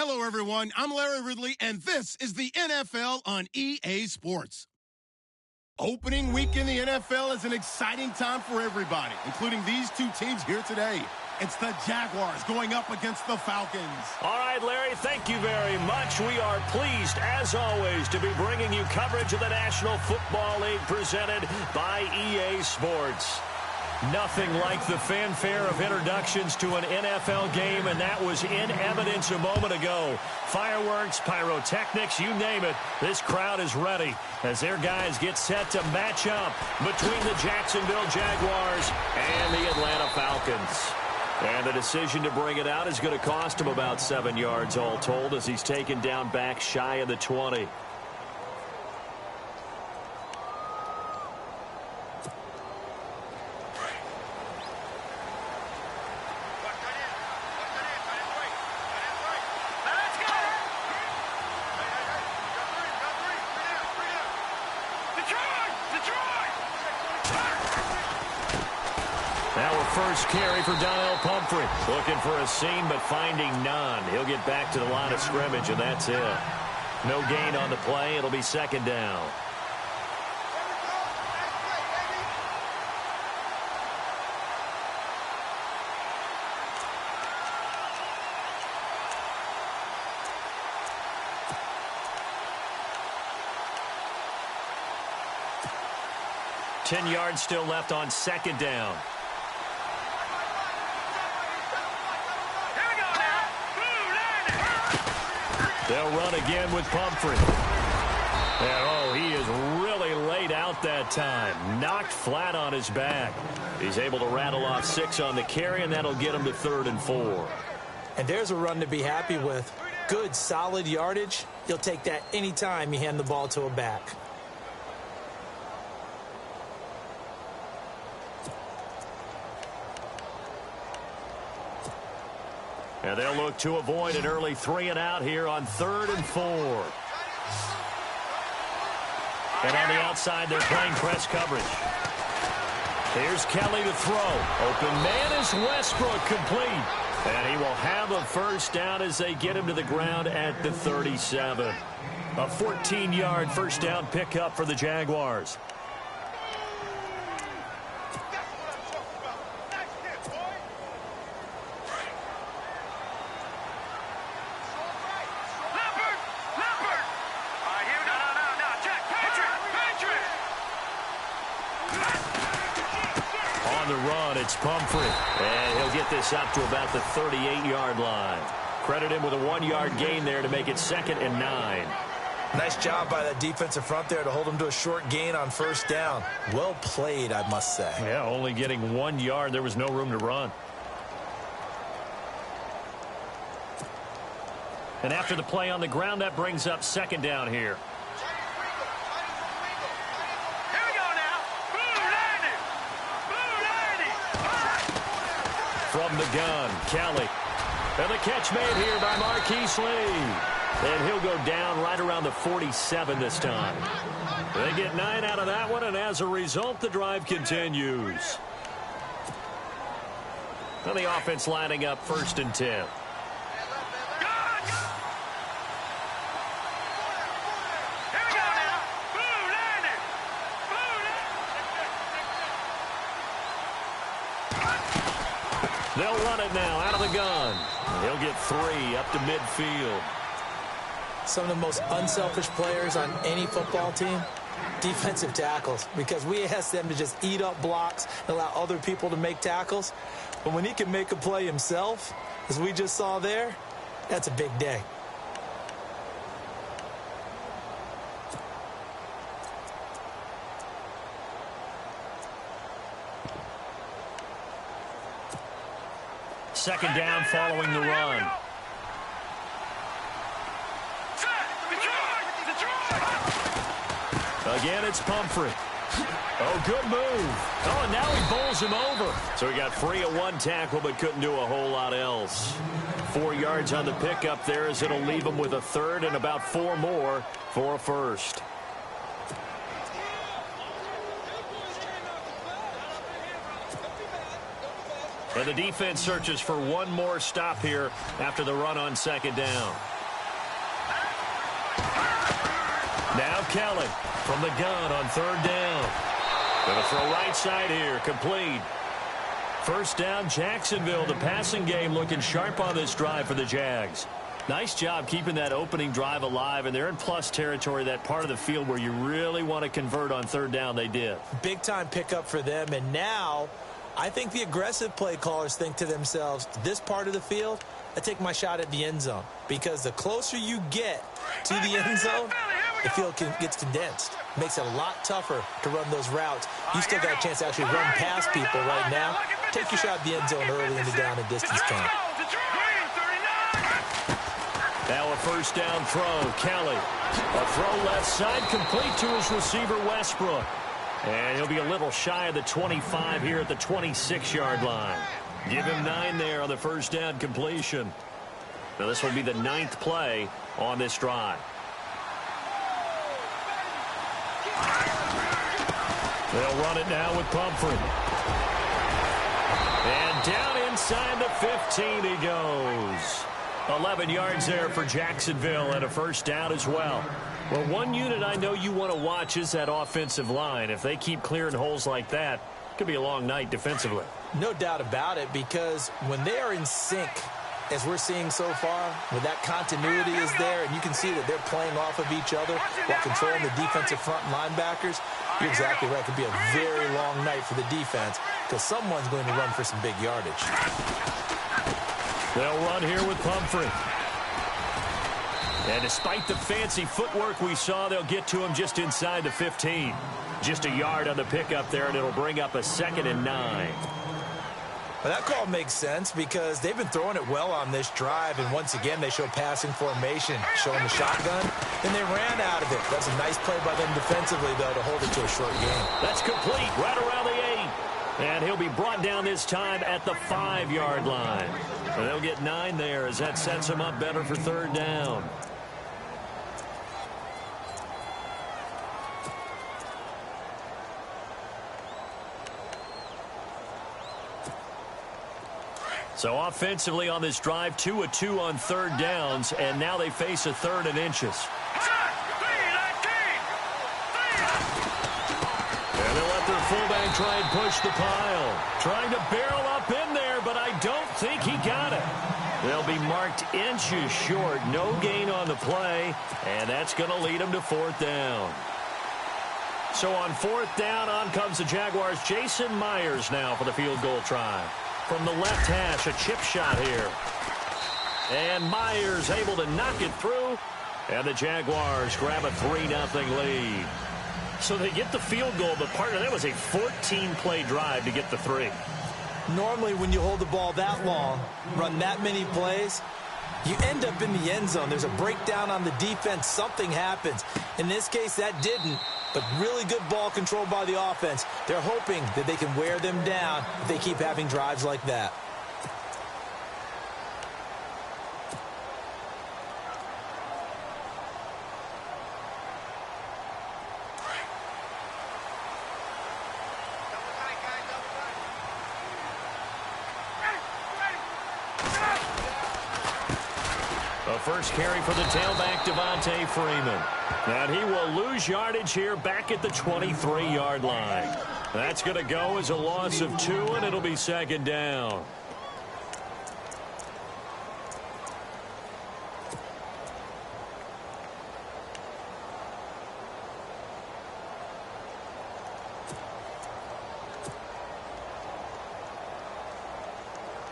Hello, everyone. I'm Larry Ridley, and this is the NFL on EA Sports. Opening week in the NFL is an exciting time for everybody, including these two teams here today. It's the Jaguars going up against the Falcons. All right, Larry, thank you very much. We are pleased, as always, to be bringing you coverage of the National Football League presented by EA Sports. Nothing like the fanfare of introductions to an NFL game, and that was in evidence a moment ago. Fireworks, pyrotechnics, you name it. This crowd is ready as their guys get set to match up between the Jacksonville Jaguars and the Atlanta Falcons. And the decision to bring it out is going to cost him about 7 yards all told as he's taken down back shy of the 20. First carry for Donnell Pumphrey. Looking for a seam, but finding none. He'll get back to the line of scrimmage, and that's it. No gain on the play. It'll be second down. Ten yards still left on second down. They'll run again with Pumphrey. And, oh, he is really laid out that time. Knocked flat on his back. He's able to rattle off 6 on the carry, and that'll get him to 3rd and 4. And there's a run to be happy with. Good, solid yardage. You'll take that anytime you hand the ball to a back. And they'll look to avoid an early 3 and out here on 3rd and 4. And on the outside, they're playing press coverage. Here's Kelly to throw. Open man is Westbrook, complete. And he will have a first down as they get him to the ground at the 37. A 14-yard first down pickup for the Jaguars. It's Pumphrey, and he'll get this up to about the 38-yard line. Credit him with a 1-yard gain there to make it 2nd and 9. Nice job by that defensive front there to hold him to a short gain on first down. Well played, I must say. Yeah, only getting 1 yard. There was no room to run. And after the play on the ground, that brings up 2nd down here. From the gun, Kelly. And the catch made here by Marquise Lee. And he'll go down right around the 47 this time. They get 9 out of that one, and as a result, the drive continues. And the offense lining up 1st and 10. They'll run it now out of the gun. He'll get 3 up to midfield. Some of the most unselfish players on any football team, defensive tackles, because we ask them to just eat up blocks and allow other people to make tackles. But when he can make a play himself, as we just saw there, that's a big day. Second down following the run. Again, it's Pumphrey. Oh, good move. Oh, and now he bowls him over. So he got free of 1 tackle but couldn't do a whole lot else. 4 yards on the pickup there as it'll leave him with a 3rd and about 4 more for a first. And the defense searches for one more stop here after the run on second down. Now Kelly from the gun on third down. Going to throw right side here, complete. First down, Jacksonville. The passing game looking sharp on this drive for the Jags. Nice job keeping that opening drive alive, and they're in plus territory, that part of the field where you really want to convert on third down. They did. Big-time pickup for them, and now I think the aggressive play callers think to themselves, this part of the field, I take my shot at the end zone, because the closer you get to the end zone, the field gets condensed. Makes it a lot tougher to run those routes. You still got a chance to actually run past people right now. Take your shot at the end zone early in the down and distance count. Now a first down throw. Kelly. A throw left side, complete to his receiver, Westbrook. And he'll be a little shy of the 25 here at the 26-yard line. Give him 9 there on the first down completion. Now this will be the 9th play on this drive. They'll run it now with Pumphrey. And down inside the 15 he goes. 11 yards there for Jacksonville and a first down as well. Well, one unit I know you want to watch is that offensive line. If they keep clearing holes like that, it could be a long night defensively. No doubt about it, because when they are in sync, as we're seeing so far, when that continuity is there and you can see that they're playing off of each other while controlling the defensive front linebackers, you're exactly right. It could be a very long night for the defense because someone's going to run for some big yardage. They'll run here with Pumphrey. And despite the fancy footwork we saw, they'll get to him just inside the 15. Just a yard on the pickup there, and it'll bring up a 2nd and 9. Well, that call makes sense because they've been throwing it well on this drive, and once again they show passing formation, showing the shotgun, and they ran out of it. That's a nice play by them defensively, though, to hold it to a short game. That's complete right around the 8. And he'll be brought down this time at the 5-yard line. And they'll get 9 there as that sets him up better for third down. So offensively on this drive, 2 of 2 on third downs, and now they face a 3rd and inches. And they'll let their fullback try and push the pile. Trying to barrel up in there, but I don't think he got it. They'll be marked inches short. No gain on the play, and that's going to lead them to 4th down. So on 4th down, on comes the Jaguars. Jason Myers now for the field goal try. From the left hash, a chip shot here. And Myers able to knock it through. And the Jaguars grab a 3-0 lead. So they get the field goal, but part of that was a 14-play drive to get the 3. Normally when you hold the ball that long, run that many plays, you end up in the end zone. There's a breakdown on the defense. Something happens. In this case, that didn't. But really good ball control by the offense. They're hoping that they can wear them down if they keep having drives like that. A first carry for the tailback, Devontae Freeman. And he will lose yardage here back at the 23-yard line. That's going to go as a loss of 2, and it'll be 2nd down.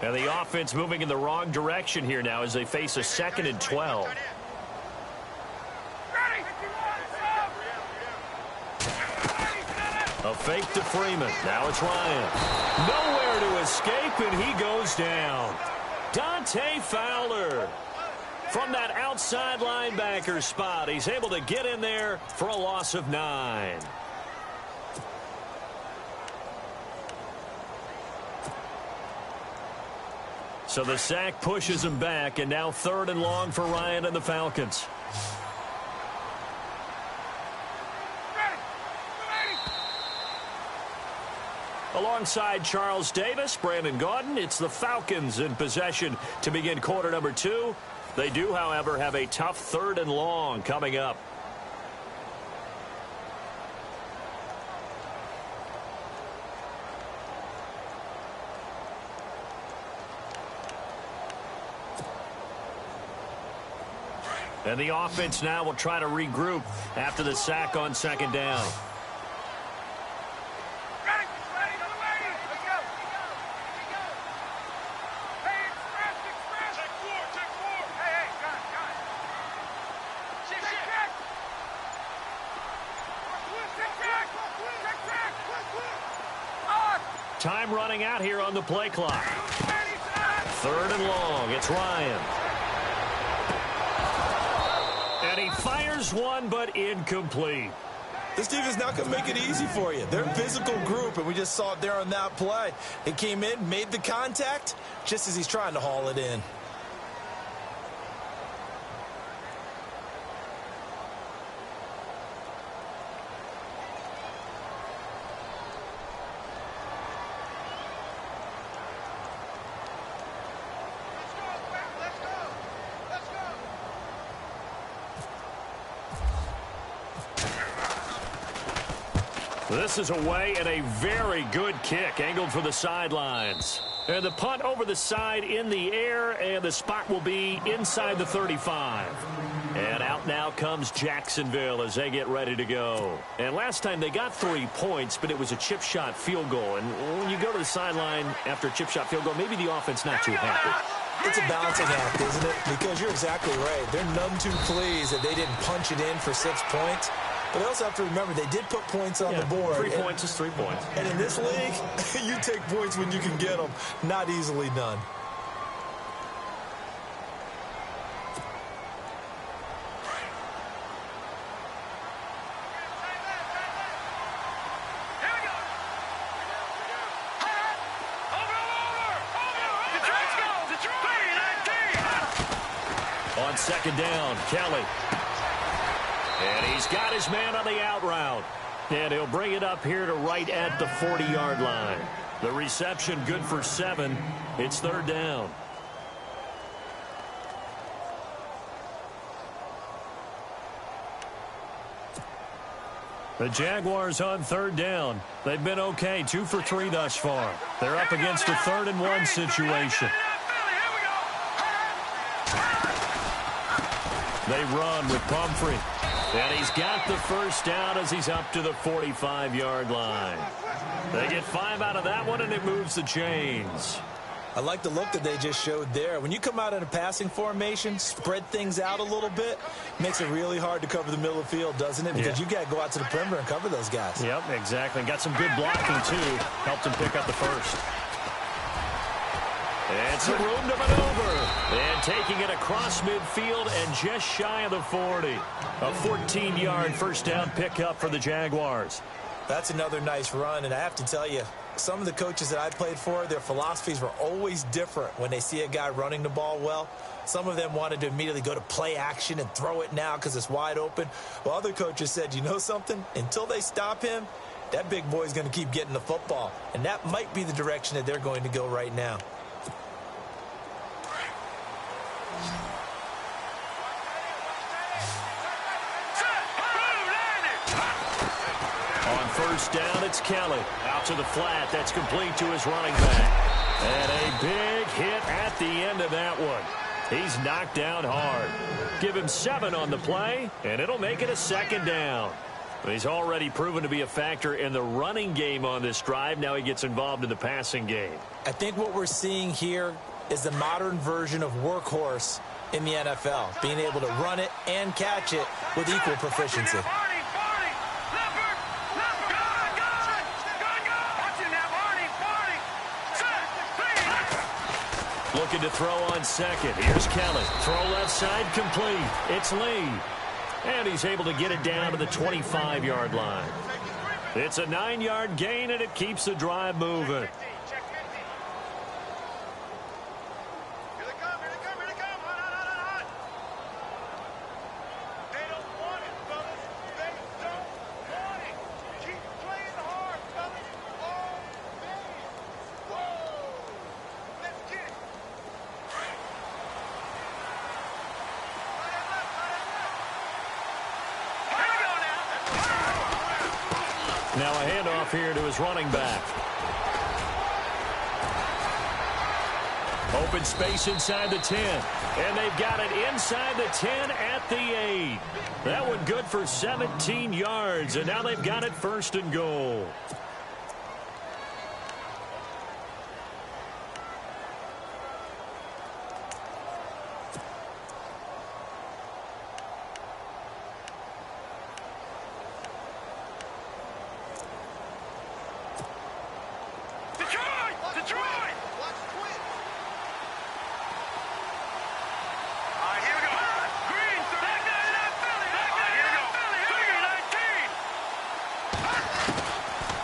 And the offense moving in the wrong direction here now as they face a 2nd and 12. A fake to Freeman. Now it's Ryan. Nowhere to escape, and he goes down. Dante Fowler. From that outside linebacker spot, he's able to get in there for a loss of 9. So the sack pushes him back, and now 3rd and long for Ryan and the Falcons. Alongside Charles Davis, Brandon Gaudin, it's the Falcons in possession to begin quarter number 2. They do, however, have a tough 3rd and long coming up. And the offense now will try to regroup after the sack on 2nd down. Time running out here on the play clock. 3rd and long. It's Ryan. And he fires one, but incomplete. This defense is not going to make it easy for you. They're a physical group, and we just saw it there on that play. It came in, made the contact, just as he's trying to haul it in. This is away and a very good kick angled for the sidelines. And the punt over the side in the air, and the spot will be inside the 35. And out now comes Jacksonville as they get ready to go. And last time they got 3 points, but it was a chip shot field goal. And when you go to the sideline after a chip shot field goal, maybe the offense not too happy. It's a balancing act, isn't it? Because you're exactly right. They're none too pleased that they didn't punch it in for 6 points. But they also have to remember they did put points on the board. 3 points is 3 points. And in this league, you take points when you can get them. Not easily done. On 2nd down, Kelly. And he's got his man on the out route. And he'll bring it up here to right at the 40-yard line. The reception good for 7. It's 3rd down. The Jaguars on 3rd down. They've been okay, 2 for 3 thus far. They're up against a 3rd and 1 situation. They run with Pumphrey. And he's got the first down as he's up to the 45-yard line. They get 5 out of that one, and it moves the chains. I like the look that they just showed there. When you come out in a passing formation, spread things out a little bit, makes it really hard to cover the middle of the field, doesn't it? Because you got to go out to the perimeter and cover those guys. Yep, exactly. Got some good blocking, too. Helped him pick up the first. And some room to maneuver. And taking it across midfield and just shy of the 40. A 14-yard first down pickup for the Jaguars. That's another nice run, and I have to tell you, some of the coaches that I played for, their philosophies were always different when they see a guy running the ball well. Some of them wanted to immediately go to play action and throw it now because it's wide open. While other coaches said, you know something? Until they stop him, that big boy's going to keep getting the football. And that might be the direction that they're going to go right now. On first down, it's Kelly. Out to the flat. That's complete to his running back. And a big hit at the end of that one. He's knocked down hard. Give him 7 on the play, and it'll make it a 2nd down. He's already proven to be a factor in the running game on this drive. Now he gets involved in the passing game. I think what we're seeing here is the modern version of workhorse in the NFL, being able to run it and catch it with equal proficiency. Looking to throw on second. Here's Kelly. Throw left side complete. It's Lee. And he's able to get it down to the 25-yard line. It's a 9-yard gain, and it keeps the drive moving. Now a handoff here to his running back. Open space inside the 10. And they've got it inside the 10 at the 8. That one good for 17 yards. And now they've got it 1st and goal.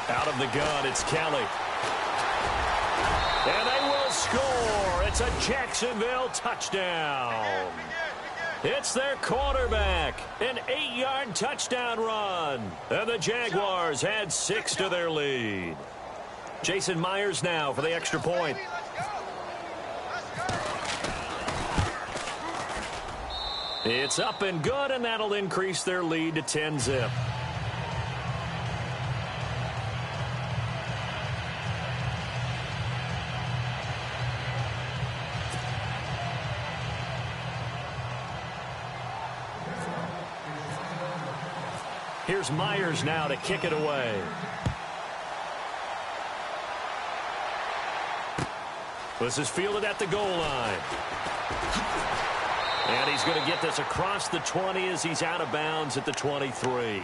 Out of the gun, it's Kelly. And they will score. It's a Jacksonville touchdown. It's their quarterback. An 8-yard touchdown run. And the Jaguars had 6 to their lead. Jason Myers now for the extra point. It's up and good, and that'll increase their lead to 10-zip. Here's Myers now to kick it away. This is fielded at the goal line. And he's going to get this across the 20 as he's out of bounds at the 23.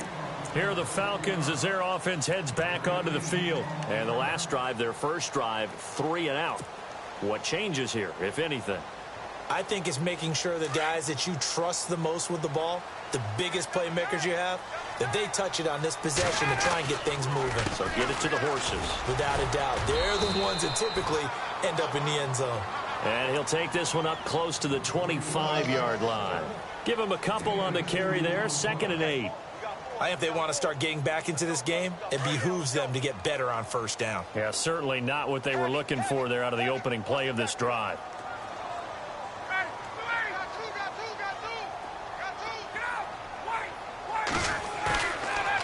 Here are the Falcons as their offense heads back onto the field. And the last drive, their first drive, 3 and out. What changes here, if anything? I think it's making sure the guys that you trust the most with the ball, the biggest playmakers you have, that they touch it on this possession to try and get things moving. So get it to the horses. Without a doubt. They're the ones that typically end up in the end zone. And he'll take this one up close to the 25-yard line. Give him a couple on the carry there, 2nd and 8. I think if they want to start getting back into this game, it behooves them to get better on 1st down. Yeah, certainly not what they were looking for there out of the opening play of this drive.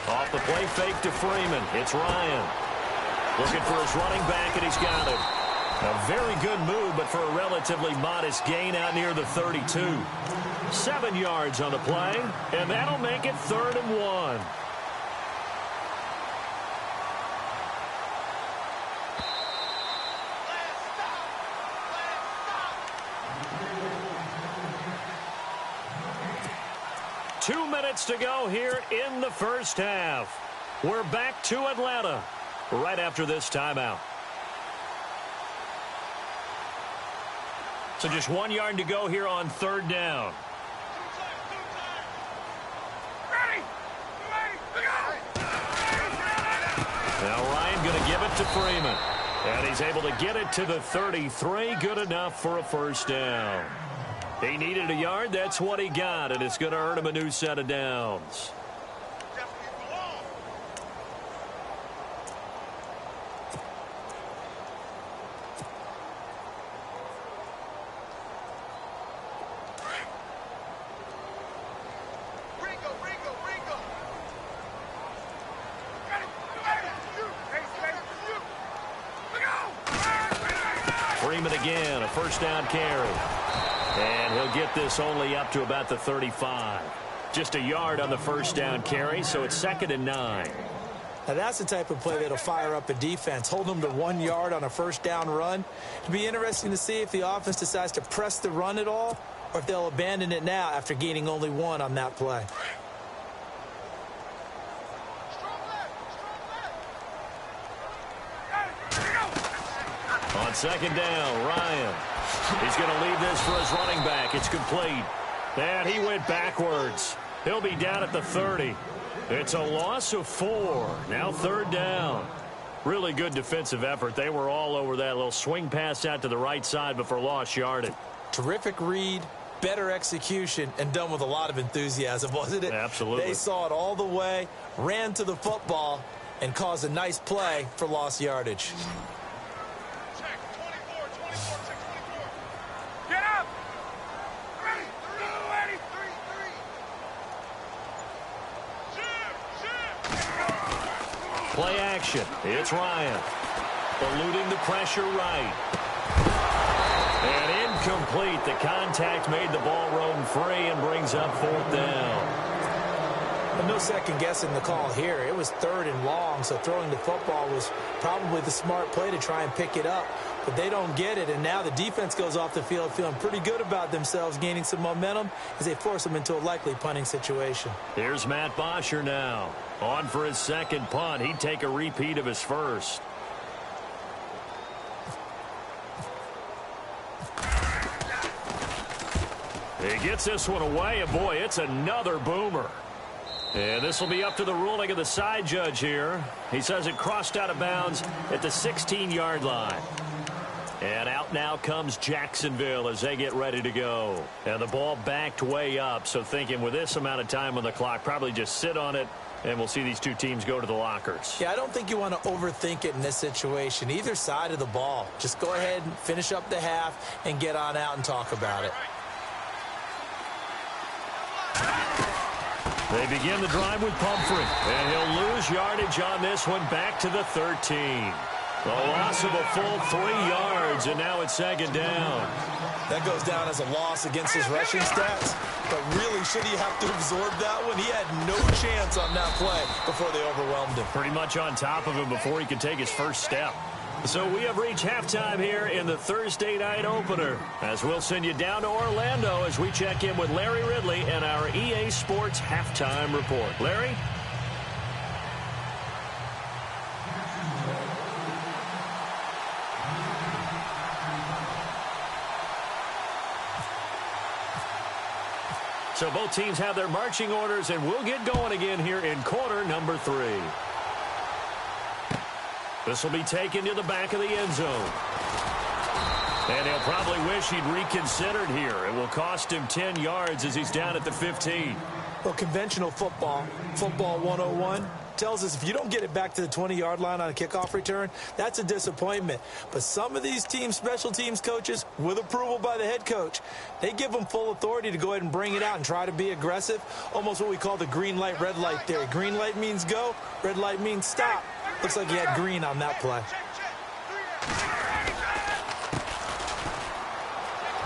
Off the play fake to Freeman. It's Ryan. Looking for his running back, and he's got it. A very good move, but for a relatively modest gain out near the 32. 7 yards on the play, and that'll make it 3rd and 1. Two minutes to go here in the first half. We're back to Atlanta right after this timeout. So just 1 yard to go here on 3rd down. Now Ryan going to give it to Freeman. And he's able to get it to the 33. Good enough for a 1st down. He needed a yard. That's what he got. And it's going to earn him a new set of downs. Freeman again, a 1st down carry. And he'll get this only up to about the 35. Just a yard on the 1st down carry, so it's 2nd and 9. Now that's the type of play that'll fire up a defense. Hold them to 1 yard on a 1st down run. It'll be interesting to see if the offense decides to press the run at all, or if they'll abandon it now after gaining only 1 on that play. On 2nd down, Ryan. He's going to leave this for his running back. It's complete. And he went backwards. He'll be down at the 30. It's a loss of 4. Now 3rd down. Really good defensive effort. They were all over that little swing pass out to the right side, but for lost yardage. Terrific read, better execution, and done with a lot of enthusiasm, wasn't it? Absolutely. They saw it all the way, ran to the football, and caused a nice play for lost yardage. action. It's Ryan. Eluding the pressure right. And incomplete. The contact made the ball roam free and brings up 4th down. But no second guessing the call here. It was 3rd and long, so throwing the football was probably the smart play to try and pick it up. But they don't get it, and now the defense goes off the field feeling pretty good about themselves, gaining some momentum as they force them into a likely punting situation. Here's Matt Bosher now. On for his second punt. He'd take a repeat of his first. He gets this one away, and boy, it's another boomer. And this will be up to the ruling of the side judge here. He says it crossed out of bounds at the 16-yard line. And out now comes Jacksonville as they get ready to go. And the ball backed way up, so thinking with this amount of time on the clock, probably just sit on it, and we'll see these two teams go to the lockers. Yeah, I don't think you want to overthink it in this situation. Either side of the ball. Just go ahead and finish up the half and get on out and talk about it. They begin the drive with Pumphrey, and he'll lose yardage on this one back to the 13. A loss of a full 3 yards, and now it's 2nd down. That goes down as a loss against his rushing stats, but really, should he have to absorb that one? He had no chance on that play before they overwhelmed him. Pretty much on top of him before he could take his first step. So we have reached halftime here in the Thursday night opener, as we'll send you down to Orlando as we check in with Larry Ridley and our EA Sports halftime report. Larry? So both teams have their marching orders, and we'll get going again here in quarter number 3. This will be taken to the back of the end zone. And he'll probably wish he'd reconsidered here. It will cost him 10 yards as he's down at the 15. Well, conventional football 101, tells us if you don't get it back to the 20-yard line on a kickoff return, that's a disappointment. But some of these teams, special teams coaches, with approval by the head coach, they give them full authority to go ahead and bring it out and try to be aggressive, almost what we call the green light, red light theory. Green light means go, red light means stop. Looks like he had green on that play.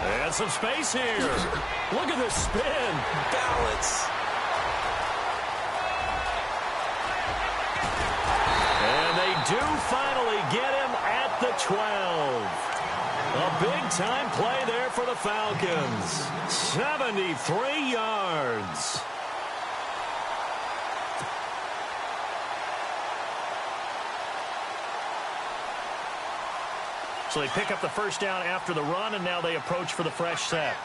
And some space here. Look at this spin. Balance. And they do finally get him at the 12. A big-time play there for the Falcons. 73 yards. So they pick up the first down after the run, and now they approach for the fresh set.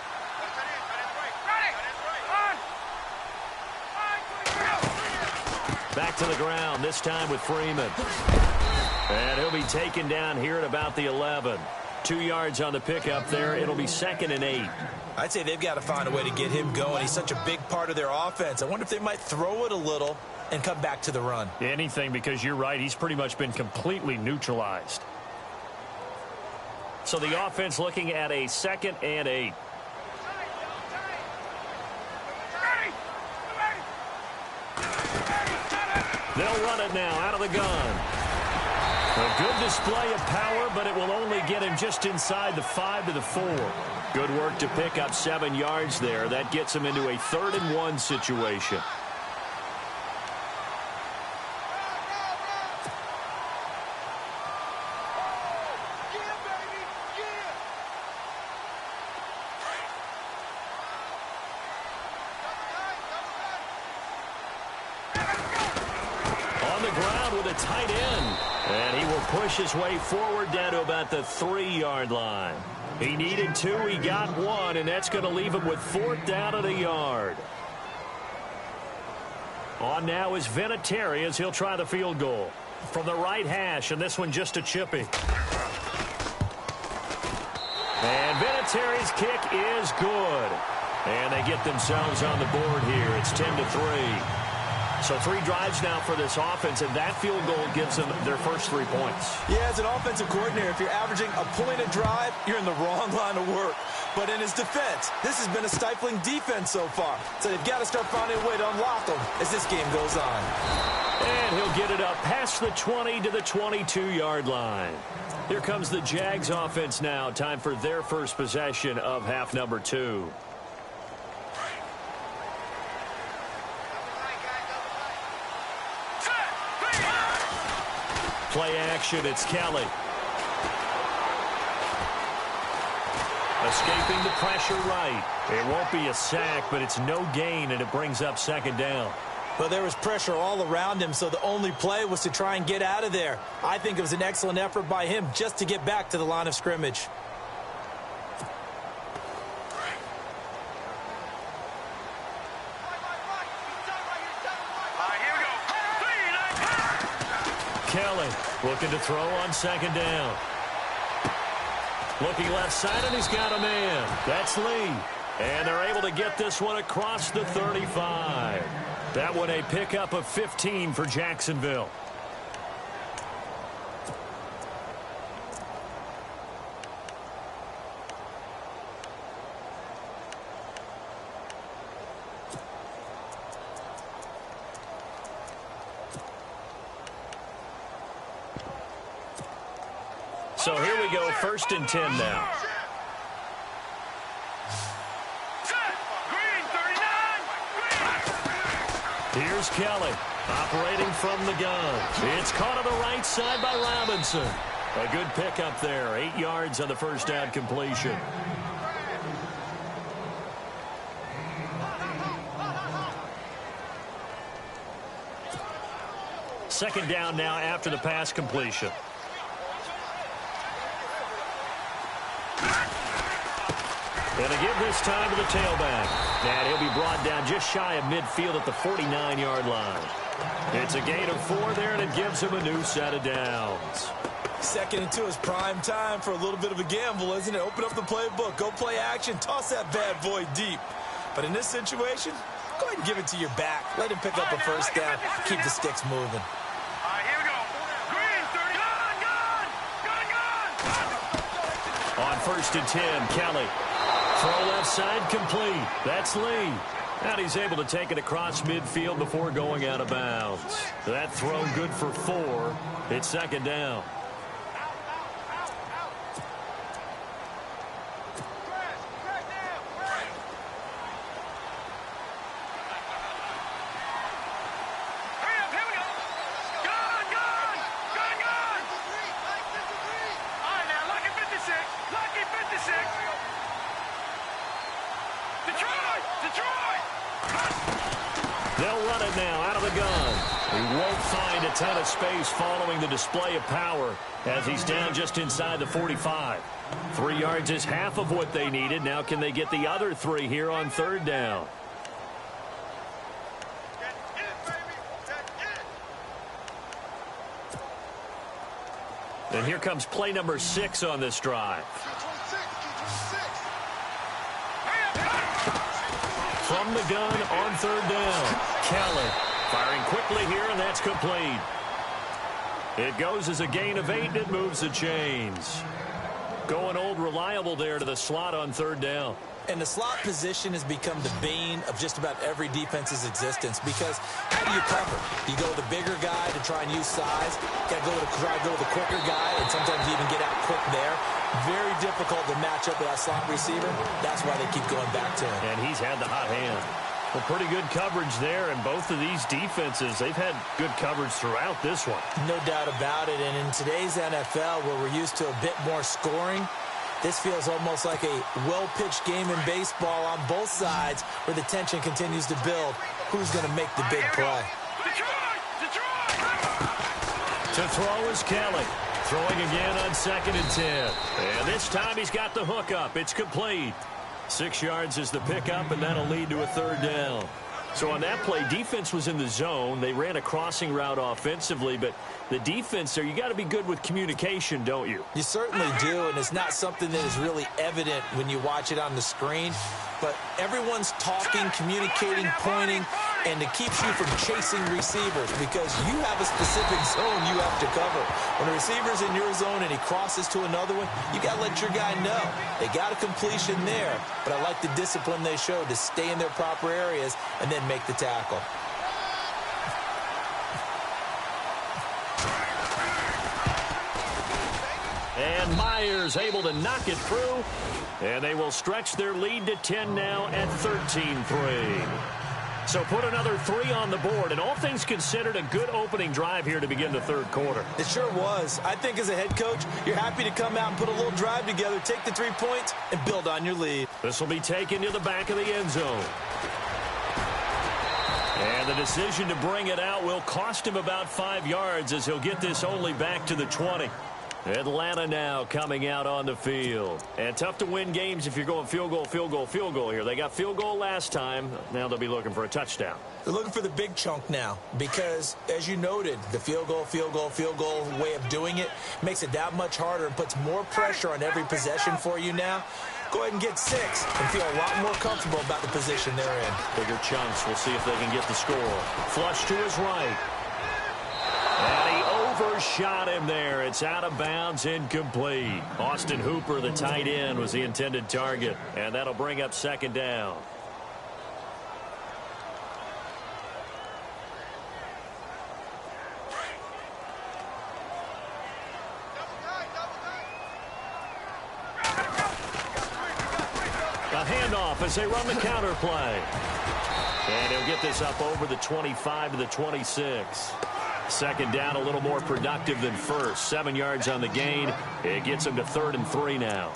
Back to the ground, this time with Freeman. And he'll be taken down here at about the 11. 2 yards on the pickup there. It'll be 2nd and 8. I'd say they've got to find a way to get him going. He's such a big part of their offense. I wonder if they might throw it a little and come back to the run. Anything, because you're right. He's pretty much been completely neutralized. So the offense looking at a 2nd and 8. They'll run it now out of the gun. A good display of power, but it will only get him just inside the 5 to the 4. Good work to pick up 7 yards there. That gets him into a 3rd and 1 situation. Tight end, and he will push his way forward down to about the 3-yard line. He needed 2, he got 1, and that's going to leave him with 4th down at a yard. On now is Vinatieri as he'll try the field goal from the right hash, and this one just a chippy. And Vinatieri's kick is good, and they get themselves on the board here. It's 10-3. So 3 drives now for this offense, and that field goal gives them their first 3 points. Yeah, as an offensive coordinator, if you're averaging a point a drive, you're in the wrong line of work. But in his defense, this has been a stifling defense so far. So they've got to start finding a way to unlock them as this game goes on. And he'll get it up past the 20 to the 22-yard line. Here comes the Jags offense now. Time for their first possession of half number 2. Play action, it's Kelly. Escaping the pressure right. It won't be a sack, but it's no gain, and it brings up second down. Well, there was pressure all around him, so the only play was to try and get out of there. I think it was an excellent effort by him just to get back to the line of scrimmage. Kelly looking to throw on second down. Looking left side, and he's got a man. That's Lee. And they're able to get this one across the 35. That one a pickup of 15 for Jacksonville. So here we go, 1st and 10 now. Here's Kelly, operating from the gun. It's caught on the right side by Robinson. A good pickup there, 8 yards on the first down completion. Second down now after the pass completion. Going to give this time to the tailback. And he'll be brought down just shy of midfield at the 49-yard line. It's a gain of 4 there, and it gives him a new set of downs. 2nd and 2 is prime time for a little bit of a gamble, isn't it? Open up the playbook, go play action, toss that bad boy deep. But in this situation, go ahead and give it to your back. Let him pick up a first down, keep the sticks moving. On 1st and 10, Kelly. Throw left side complete. That's Lee. And he's able to take it across midfield before going out of bounds. That throw good for 4. It's second down. They'll run it now out of the gun. He won't find a ton of space following the display of power as he's down just inside the 45. 3 yards is half of what they needed. Now can they get the other 3 here on 3rd down? And here comes play number 6 on this drive. From the gun on 3rd down. Kelly firing quickly here, and that's complete. It goes as a gain of 8, and it moves the chains. Going old reliable there to the slot on 3rd down. And the slot position has become the bane of just about every defense's existence, because how do you cover? You go with the bigger guy to try and use size. Got to try to go with the quicker guy, and sometimes even get out quick there. Very difficult to match up with that slot receiver. That's why they keep going back to him. And he's had the hot hand. Well, pretty good coverage there, and both of these defenses, they've had good coverage throughout this one. No doubt about it, and in today's NFL, where we're used to a bit more scoring, this feels almost like a well-pitched game in baseball on both sides where the tension continues to build. Who's going to make the big play? To throw is Kelly. Throwing again on 2nd and 10. And this time he's got the hook up. It's complete. 6 yards is the pickup, and that'll lead to a 3rd down. So on that play, defense was in the zone. They ran a crossing route offensively, but the defense there, you got to be good with communication, don't you? You certainly do, and it's not something that is really evident when you watch it on the screen. But everyone's talking, communicating, pointing, and it keeps you from chasing receivers because you have a specific zone you have to cover. When a receiver's in your zone and he crosses to another one, you got to let your guy know. They got a completion there, but I like the discipline they showed to stay in their proper areas and then make the tackle. And Myers able to knock it through. And they will stretch their lead to 10 now at 13-3. So put another 3 on the board, and all things considered, a good opening drive here to begin the third quarter. It sure was. I think as a head coach, you're happy to come out and put a little drive together, take the 3 points, and build on your lead. This will be taken to the back of the end zone. And the decision to bring it out will cost him about 5 yards as he'll get this only back to the 20. Atlanta now coming out on the field. And tough to win games if you're going field goal, field goal, field goal here. They got field goal last time. Now they'll be looking for a touchdown. They're looking for the big chunk now because, as you noted, the field goal way of doing it makes it that much harder and puts more pressure on every possession for you now. Go ahead and get 6 and feel a lot more comfortable about the position they're in. Bigger chunks. We'll see if they can get the score. Flush to his right. And he overshot him there. It's out of bounds, incomplete. Austin Hooper, the tight end, was the intended target. And that'll bring up second down. A handoff as they run the counter play. And he'll get this up over the 25 to the 26. Second down, a little more productive than first. 7 yards on the gain. It gets him to 3rd and 3 now.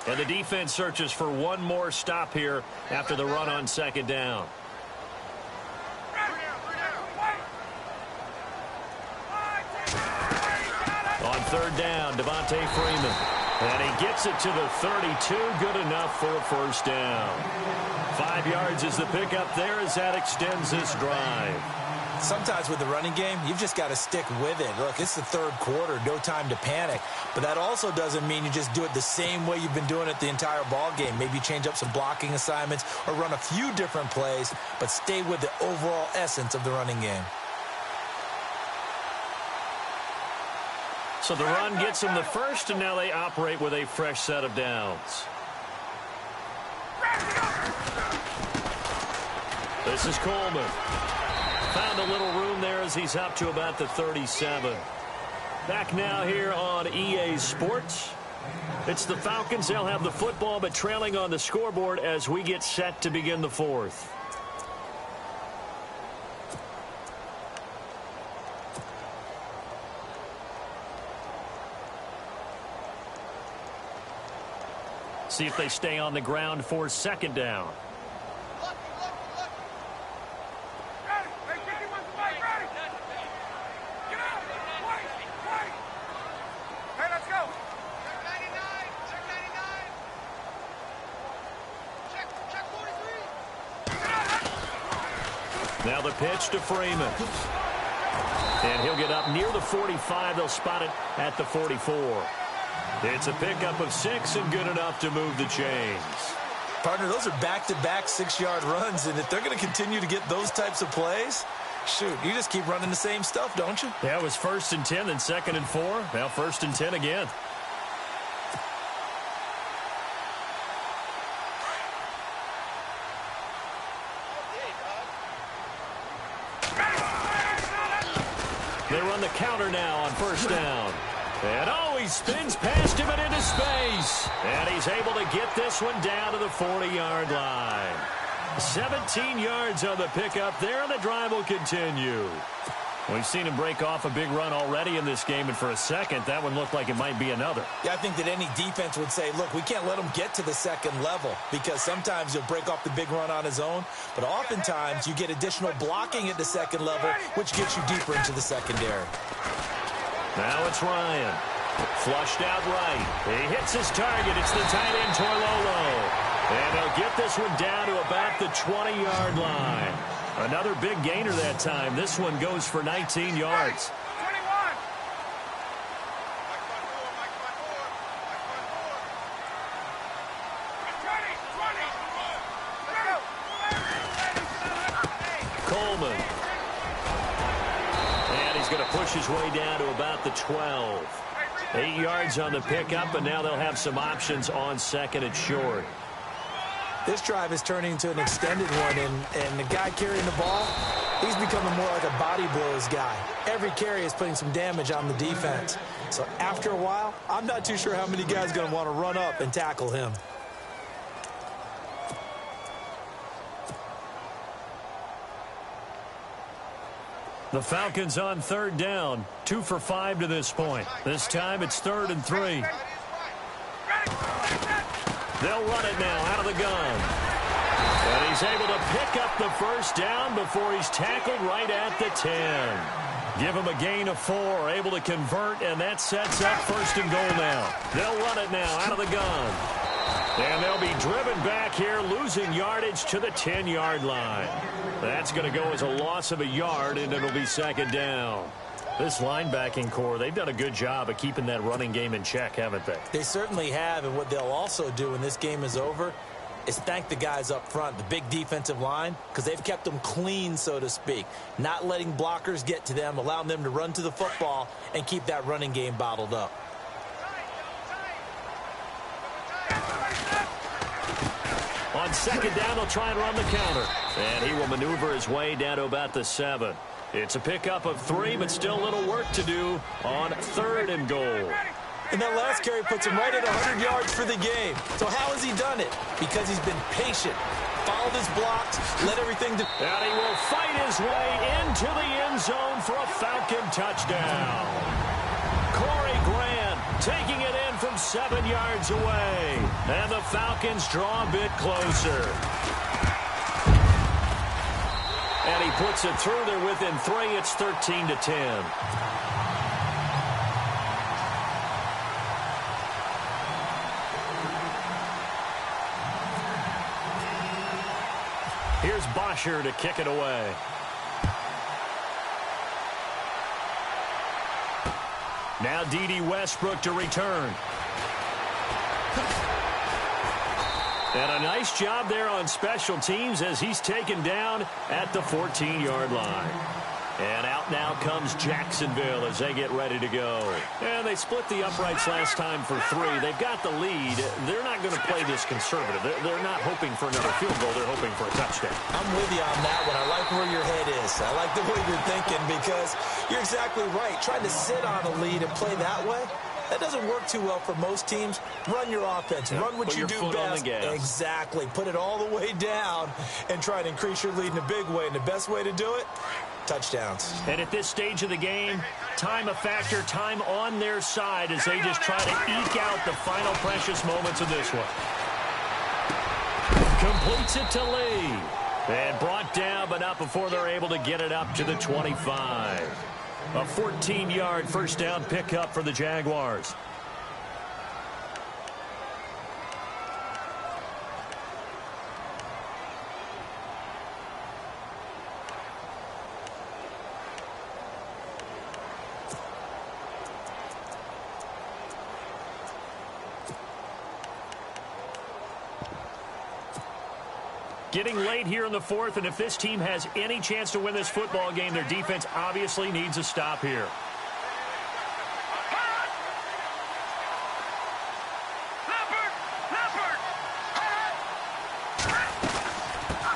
And the defense searches for one more stop here after the run on second down. On third down, Devontae Freeman. And he gets it to the 32. Good enough for a first down. 5 yards is the pickup there as that extends this drive. Sometimes with the running game, you've just got to stick with it. Look, it's the third quarter, no time to panic. But that also doesn't mean you just do it the same way you've been doing it the entire ball game. Maybe change up some blocking assignments or run a few different plays, but stay with the overall essence of the running game. So the run gets them the first, and now they operate with a fresh set of downs. This is Coleman. Found a little room there as he's up to about the 37. Back now here on EA Sports. It's the Falcons. They'll have the football, but trailing on the scoreboard as we get set to begin the fourth. See if they stay on the ground for second down. Now the pitch to Freeman. And he'll get up near the 45. They'll spot it at the 44. It's a pickup of 6 and good enough to move the chains. Partner, those are back-to-back 6-yard runs, and if they're going to continue to get those types of plays, shoot, you just keep running the same stuff, don't you? Yeah, it was 1st and 10, then 2nd and 4. Now 1st and 10 again. They run the counter now on first down. And he spins past him and into space. And he's able to get this one down to the 40-yard line. 17 yards on the pickup there, and the drive will continue. We've seen him break off a big run already in this game, and for a second, that one looked like it might be another. Yeah, I think that any defense would say, look, we can't let him get to the second level because sometimes he'll break off the big run on his own, but oftentimes you get additional blocking at the second level, which gets you deeper into the secondary. Now it's Ryan. Flushed out right. He hits his target. It's the tight end, Torlolo. And he'll get this one down to about the 20-yard line. Another big gainer that time. This one goes for 19 yards. Coleman. And he's going to push his way down to about the 12. 8 yards on the pickup, and now they'll have some options on second and short. This drive is turning into an extended one, and the guy carrying the ball, he's becoming more like a body blows guy. Every carry is putting some damage on the defense. So after a while, I'm not too sure how many guys are going to want to run up and tackle him. The Falcons on third down, 2 for 5 to this point. This time it's 3rd and 3. They'll run it now out of the gun. And he's able to pick up the first down before he's tackled right at the 10. Give him a gain of 4, able to convert, and that sets up 1st and goal now. They'll run it now out of the gun. And they'll be driven back here, losing yardage to the 10-yard line. That's going to go as a loss of a yard, and it'll be 2nd down. This linebacking core, they've done a good job of keeping that running game in check, haven't they? They certainly have, and what they'll also do when this game is over is thank the guys up front, the big defensive line, because they've kept them clean, so to speak. Not letting blockers get to them, allowing them to run to the football and keep that running game bottled up. On 2nd down, they'll try and run the counter. And he will maneuver his way down to about the 7. It's a pickup of 3, but still a little work to do on 3rd and goal. And that last carry puts him right at 100 yards for the game. So how has he done it? Because he's been patient, followed his blocks, let everything... And he will fight his way into the end zone for a Falcon touchdown. Corey Grant taking it in from 7 yards away. And the Falcons draw a bit closer. And he puts it through there within 3. It's 13-10. Here's Bosher to kick it away. Now D.D. Westbrook to return. And a nice job there on special teams as he's taken down at the 14-yard line. And out now comes Jacksonville as they get ready to go. And they split the uprights last time for 3. They've got the lead. They're not going to play this conservative. They're not hoping for another field goal. They're hoping for a touchdown. I'm with you on that one. I like where your head is. I like the way you're thinking because you're exactly right. Trying to sit on a lead and play that way, that doesn't work too well for most teams. Run your offense. Run what you do best. Exactly. Put it all the way down and try to increase your lead in a big way. And the best way to do it, touchdowns. And at this stage of the game, time a factor, time on their side as they just try to eke out the final precious moments of this one. Completes it to Lee. And brought down, but not before they're able to get it up to the 25. A 14-yard first down pickup for the Jaguars. Getting late here in the 4th, and if this team has any chance to win this football game, their defense obviously needs a stop here.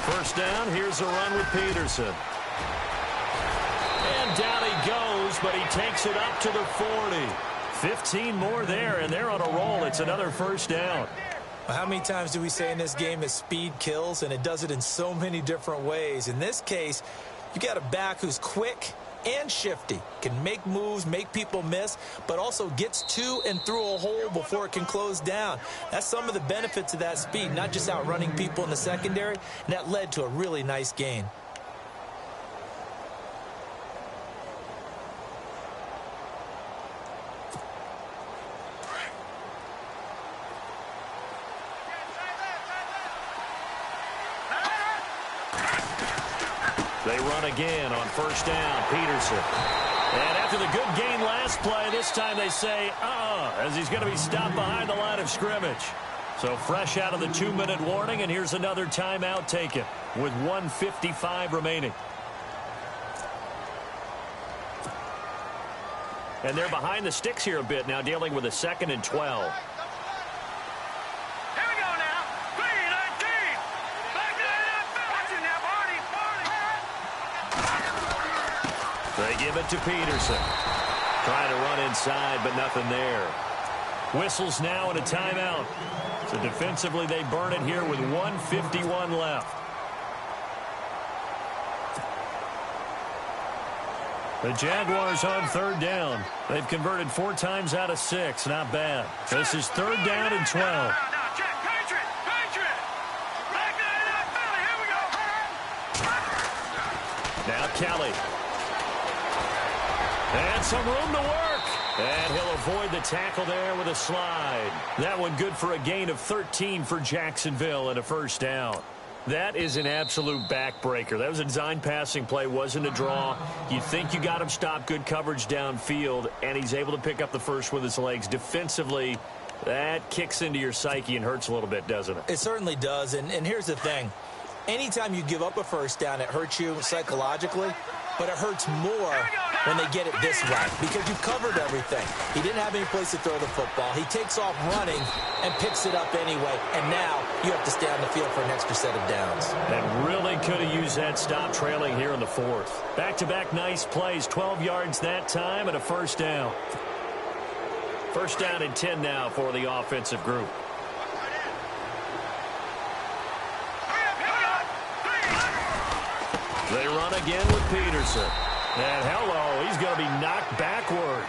First down, here's a run with Peterson. And down he goes, but he takes it up to the 40. 15 more there, and they're on a roll. It's another first down. How many times do we say in this game that speed kills, and it does it in so many different ways? In this case, you got a back who's quick and shifty, can make moves, make people miss, but also gets to and through a hole before it can close down. That's some of the benefits of that speed, not just outrunning people in the secondary, and that led to a really nice gain. They run again on first down, Peterson. And after the good gain last play, this time they say, as he's going to be stopped behind the line of scrimmage. So fresh out of the 2-minute warning, and here's another timeout taken with 1:55 remaining. And they're behind the sticks here a bit now, dealing with a 2nd and 12. Here we go now. 3:19. They give it to Peterson. Trying to run inside, but nothing there. Whistles now and a timeout. So defensively, they burn it here with 1:51 left. The Jaguars on third down. They've converted 4 times out of 6. Not bad. This is third down and 12. Now Kelly. And some room to work. And he'll avoid the tackle there with a slide. That one good for a gain of 13 for Jacksonville and a first down. That is an absolute backbreaker. That was a design passing play, wasn't a draw. You think you got him stopped, good coverage downfield, and he's able to pick up the first with his legs. Defensively, that kicks into your psyche and hurts a little bit, doesn't it? It certainly does, and here's the thing. Anytime you give up a first down, it hurts you psychologically, but it hurts more when they get it this way because you've covered everything. He didn't have any place to throw the football. He takes off running and picks it up anyway, and now you have to stay on the field for an extra set of downs. And really could have used that stop trailing here in the fourth. Back-to-back nice plays, 12 yards that time and a first down. First down and 10 now for the offensive group. They run again with Peterson. And hello, he's going to be knocked backward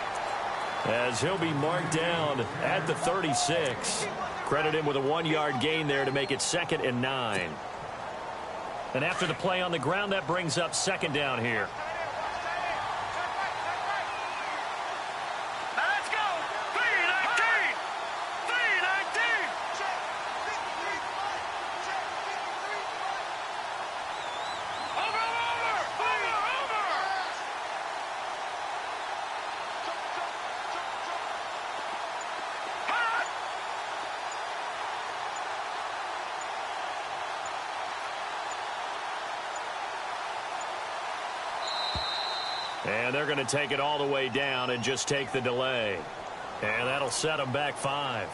as he'll be marked down at the 36. Credit him with a 1-yard gain there to make it 2nd and 9. And after the play on the ground, that brings up 2nd down here. And they're going to take it all the way down and just take the delay. And that'll set them back 5.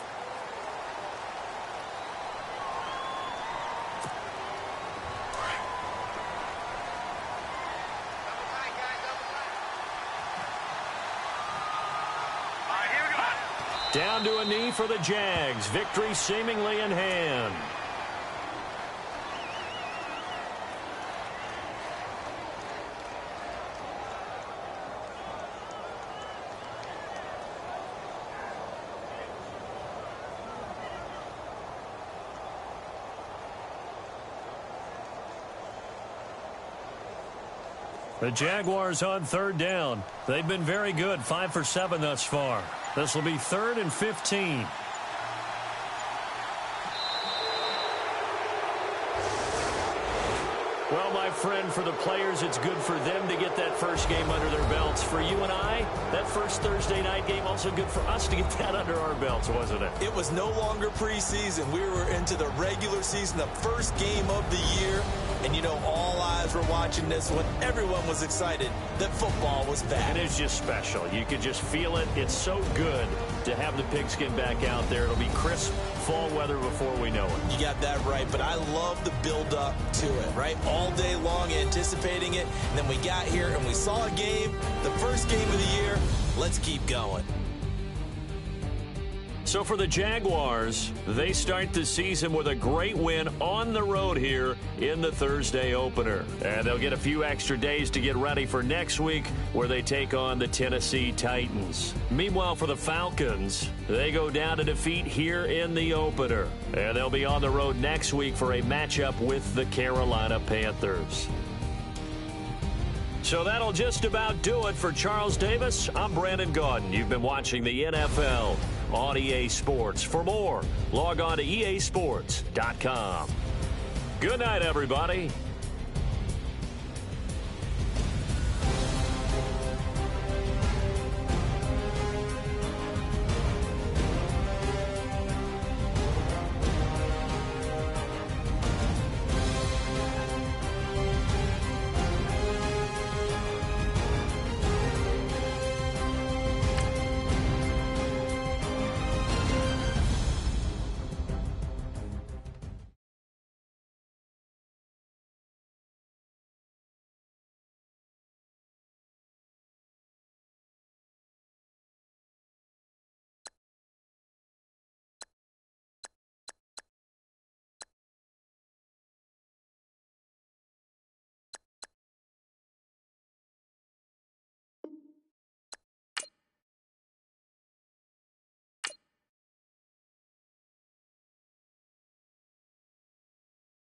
Down to a knee for the Jags. Victory seemingly in hand. The Jaguars on third down. They've been very good, 5 for 7 thus far. This will be 3rd and 15. Well, my friend, for the players, it's good for them to get that first game under their belts. For you and I, that first Thursday night game, also good for us to get that under our belts, wasn't it? It was no longer preseason. We were into the regular season, the first game of the year. And, you know, all eyes were watching this when everyone was excited that football was back. And it's just special. You could just feel it. It's so good to have the pigskin back out there. It'll be crisp fall weather before we know it. You got that right, but I love the build-up to it, right? All day long anticipating it, and then we got here and we saw a game, the first game of the year. Let's keep going. So for the Jaguars, they start the season with a great win on the road here in the Thursday opener. And they'll get a few extra days to get ready for next week where they take on the Tennessee Titans. Meanwhile, for the Falcons, they go down to defeat here in the opener. And they'll be on the road next week for a matchup with the Carolina Panthers. So that'll just about do it for Charles Davis. I'm Brandon Gaudin. You've been watching the NFL on EA Sports. For more, log on to easports.com. Good night, everybody.